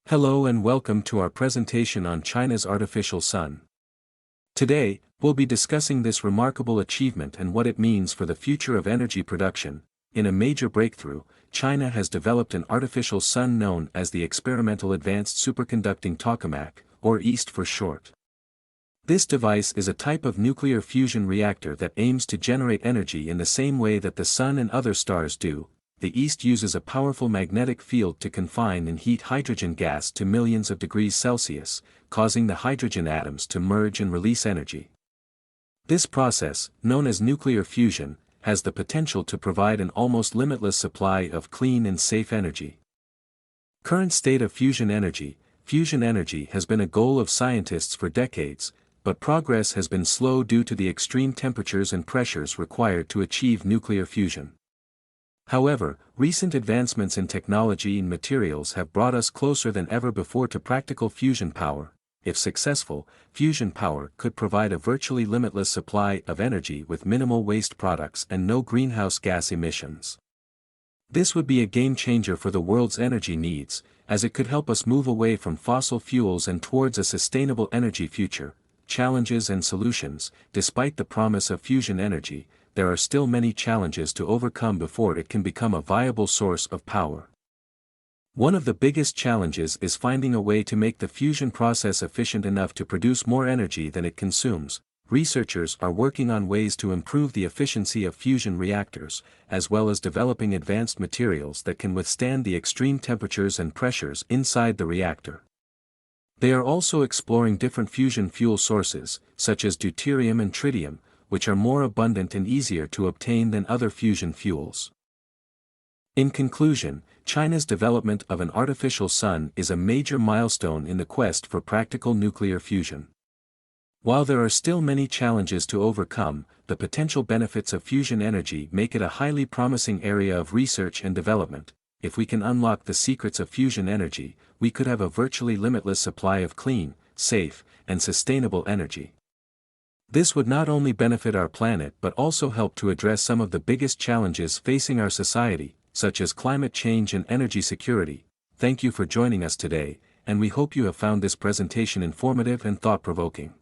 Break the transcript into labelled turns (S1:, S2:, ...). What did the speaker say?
S1: Hello and welcome to our presentation on China's artificial sun. Today, we'll be discussing this remarkable achievement and what it means for the future of energy production. In a major breakthrough, China has developed an artificial sun known as the Experimental Advanced Superconducting Tokamak, or EAST for short. This device is a type of nuclear fusion reactor that aims to generate energy in the same way that the sun and other stars do. The EAST uses a powerful magnetic field to confine and heat hydrogen gas to millions of degrees Celsius, causing the hydrogen atoms to merge and release energy. This process, known as nuclear fusion, has the potential to provide an almost limitless supply of clean and safe energy. Current state of fusion energy has been a goal of scientists for decades, but progress has been slow due to the extreme temperatures and pressures required to achieve nuclear fusion. However, recent advancements in technology and materials have brought us closer than ever before to practical fusion power. If successful, fusion power could provide a virtually limitless supply of energy with minimal waste products and no greenhouse gas emissions. This would be a game changer for the world's energy needs, as it could help us move away from fossil fuels and towards a sustainable energy future. Challenges and solutions. Despite the promise of fusion energy, there are still many challenges to overcome before it can become a viable source of power. One of the biggest challenges is finding a way to make the fusion process efficient enough to produce more energy than it consumes. Researchers are working on ways to improve the efficiency of fusion reactors, as well as developing advanced materials that can withstand the extreme temperatures and pressures inside the reactor. They are also exploring different fusion fuel sources, such as deuterium and tritium, which are more abundant and easier to obtain than other fusion fuels. In conclusion, China's development of an artificial sun is a major milestone in the quest for practical nuclear fusion. While there are still many challenges to overcome, the potential benefits of fusion energy make it a highly promising area of research and development. If we can unlock the secrets of fusion energy, we could have a virtually limitless supply of clean, safe, and sustainable energy. This would not only benefit our planet but also help to address some of the biggest challenges facing our society, such as climate change and energy security. Thank you for joining us today, and we hope you have found this presentation informative and thought-provoking.